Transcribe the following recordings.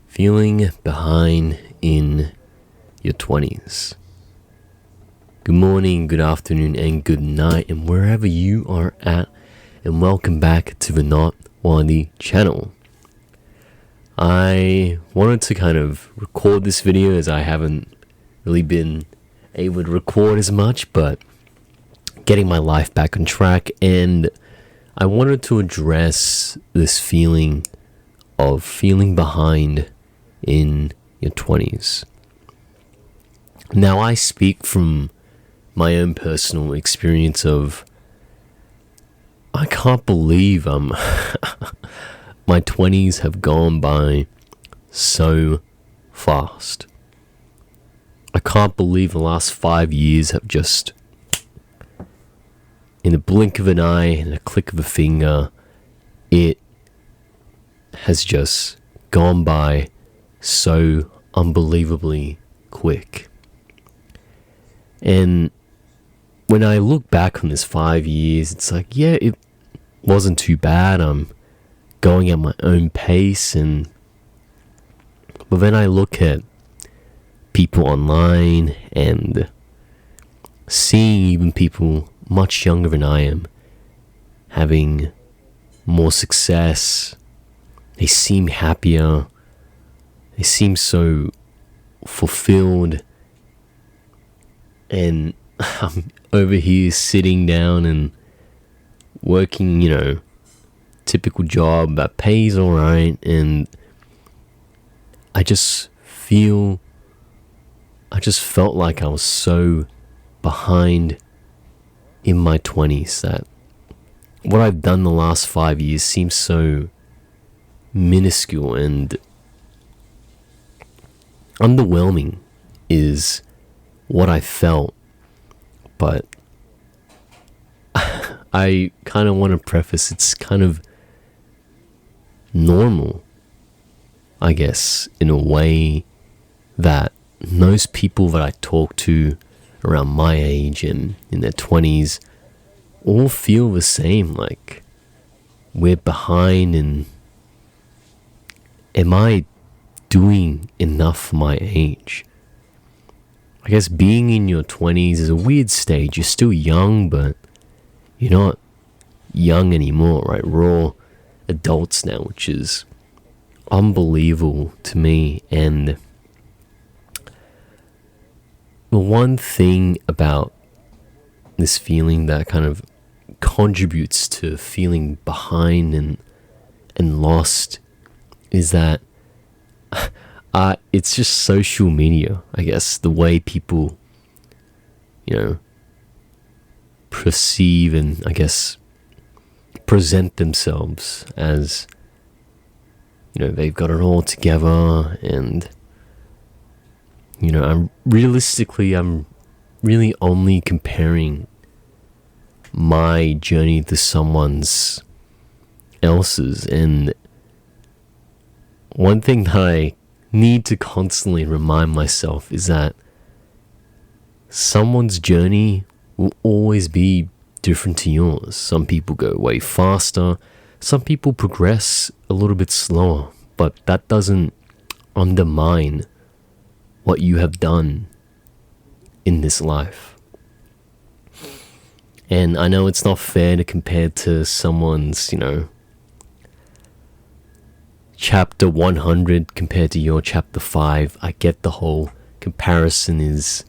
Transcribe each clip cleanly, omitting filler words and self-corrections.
Feeling behind in your 20s. Good morning, good afternoon, and good night, and wherever you are at, and welcome back to the Notwandi channel. I wanted to kind of record this video as I haven't really been able to record as much, but getting my life back on track, and I wanted to address this feeling of feeling behind in your 20s. Now, I speak from my own personal experience of I can't believe my 20s have gone by so fast. I can't believe the last 5 years have just, in a blink of an eye, in a click of a finger, it has just gone by so unbelievably quick. And when I look back on this 5 years, it's like, yeah, it wasn't too bad. I'm going at my own pace, but then I look at people online and seeing even people much younger than I am having more success. They seem happier. They seem so fulfilled. And I'm over here sitting down and working, typical job that pays alright. And I just felt like I was so behind in my 20s that what I've done the last 5 years seems so minuscule and underwhelming is what I felt. But I kind of want to preface it's kind of normal, I guess, in a way, that most people that I talk to around my age and in their 20s all feel the same. Like, we're behind, and am I doing enough for my age? I guess being in your 20s is a weird stage. You're still young, but you're not young anymore, right? We're all adults now, which is unbelievable to me. And the one thing about this feeling that kind of contributes to feeling behind and lost is that it's just social media, I guess. The way people, perceive and, I guess, present themselves as, they've got it all together. And, I'm really only comparing my journey to someone's else's. And one thing that I need to constantly remind myself is that someone's journey will always be different to yours. Some people go way faster, some people progress a little bit slower, but that doesn't undermine what you have done in this life. And I know it's not fair to compare to someone's, chapter 100 compared to your chapter 5. I get the whole comparison is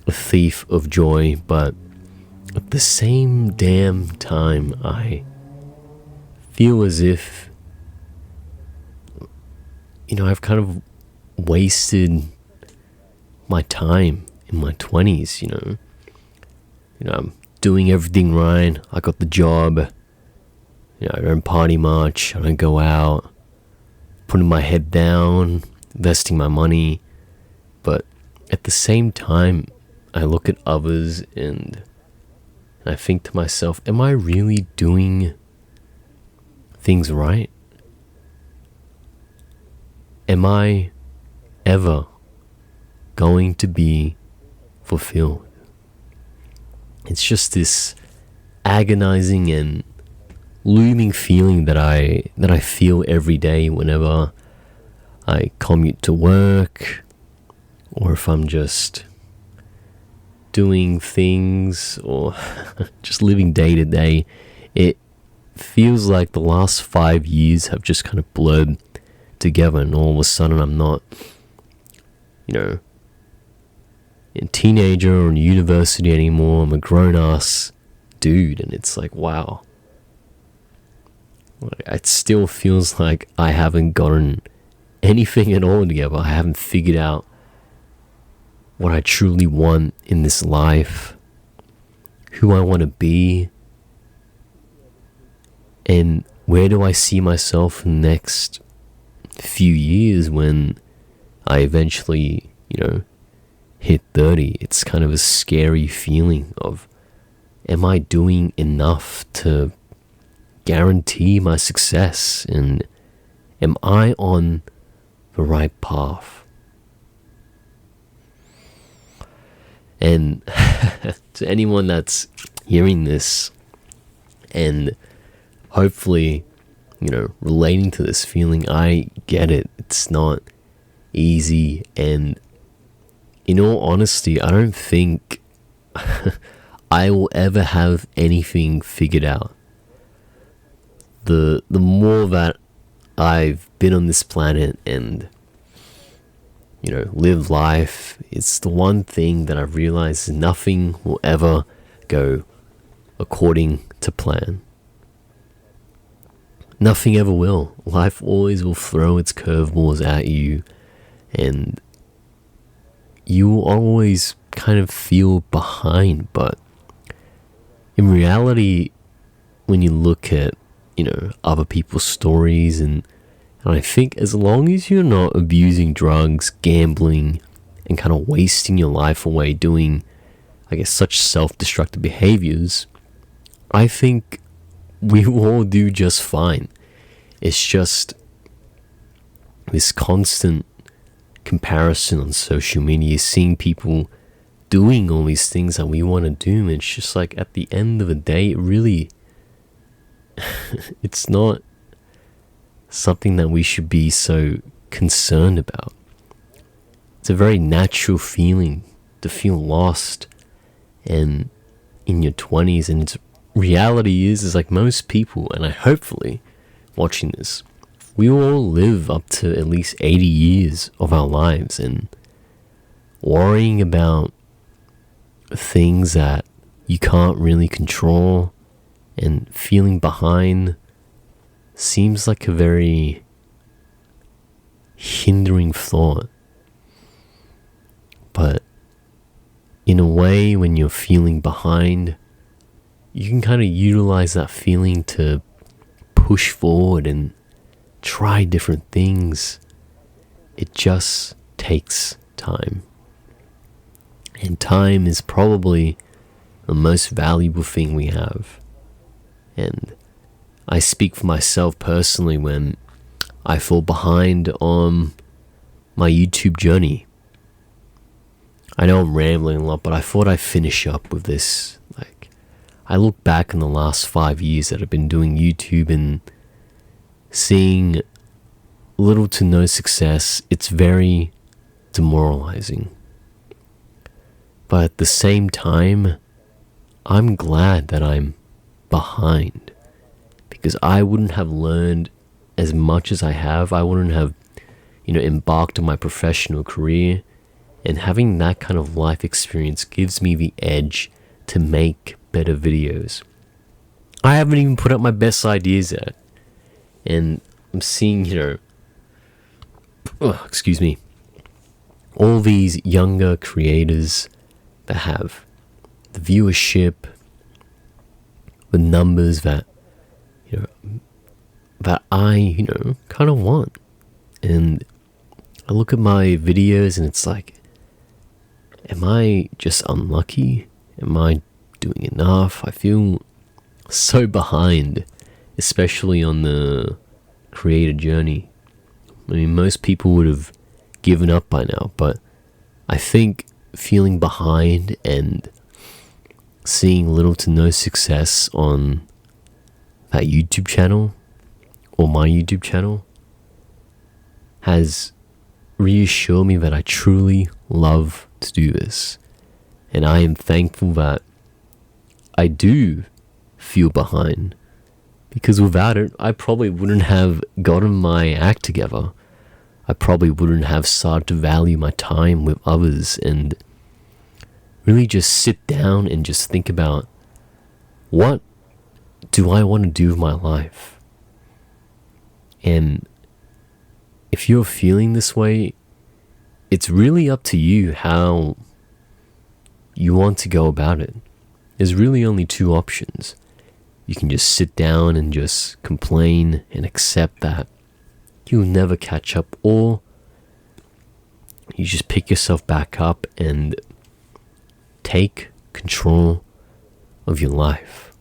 a thief of joy, but at the same damn time, I feel as if, I've kind of wasted my time in my 20s, I'm doing everything right. I got the job. I don't party much. I don't go out. Putting my head down, investing my money. But at the same time, I look at others and I think to myself, am I really doing things right? Am I ever going to be fulfilled? It's just this agonizing and looming feeling that I feel every day whenever I commute to work, or if I'm just doing things or just living day to day, it feels like the last 5 years have just kind of blurred together, and all of a sudden I'm not, a teenager or in university anymore. I'm a grown-ass dude, and it's like, wow. It still feels like I haven't gotten anything at all together. I haven't figured out what I truly want in this life, who I want to be, and where do I see myself in the next few years when I eventually, hit 30. It's kind of a scary feeling of, am I doing enough to guarantee my success, and am I on the right path? And to anyone that's hearing this and hopefully, relating to this feeling, I get it. It's not easy, and in all honesty, I don't think I will ever have anything figured out. The more that I've been on this planet and live life, it's the one thing that I've realized is nothing will ever go according to plan. Nothing ever will. Life always will throw its curveballs at you, and you will always kind of feel behind. But in reality, when you look at, other people's stories, and I think as long as you're not abusing drugs, gambling, and kind of wasting your life away doing, such self-destructive behaviors, I think we will all do just fine. It's just this constant comparison on social media, seeing people doing all these things that we want to do, and it's just like, at the end of the day, it really it's not something that we should be so concerned about. It's a very natural feeling to feel lost and in your 20s, and its reality is like most people, and I hopefully watching this, we all live up to at least 80 years of our lives, and worrying about things that you can't really control and feeling behind seems like a very hindering thought. But in a way, when you're feeling behind, you can kind of utilize that feeling to push forward and try different things. It just takes time. And time is probably the most valuable thing we have. And I speak for myself personally when I fall behind on my YouTube journey. I know I'm rambling a lot, but I thought I'd finish up with this. I look back in the last 5 years that I've been doing YouTube and seeing little to no success. It's very demoralizing. But at the same time, I'm glad that I'm behind, because I wouldn't have learned as much as I have. I wouldn't have, embarked on my professional career, and having that kind of life experience gives me the edge to make better videos. I haven't even put up my best ideas yet, and I'm seeing, all these younger creators that have the viewership, the numbers that that I kind of want. And I look at my videos and it's like, am I just unlucky? Am I doing enough? I feel so behind, especially on the creator journey. I mean, most people would have given up by now, but I think feeling behind and seeing little to no success on that YouTube channel or my YouTube channel has reassured me that I truly love to do this. And I am thankful that I do feel behind, because without it, I probably wouldn't have gotten my act together. I probably wouldn't have started to value my time with others and really just sit down and just think about, what do I want to do with my life? And if you're feeling this way, it's really up to you how you want to go about it. There's really only two options. You can just sit down and just complain and accept that you'll never catch up, or you just pick yourself back up and take control of your life.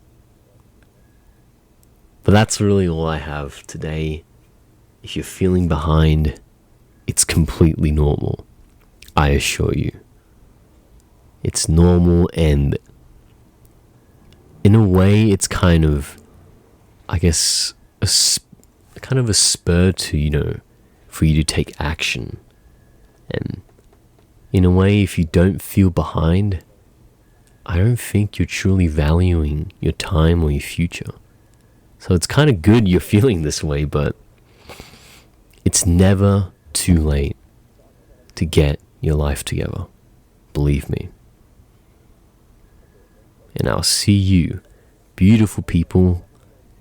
But that's really all I have today. If you're feeling behind, it's completely normal. I assure you. It's normal, and in a way, it's kind of, I guess, kind of a spur to, for you to take action. And in a way, if you don't feel behind, I don't think you're truly valuing your time or your future. So it's kind of good you're feeling this way, but it's never too late to get your life together. Believe me. And I'll see you, beautiful people,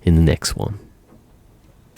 in the next one.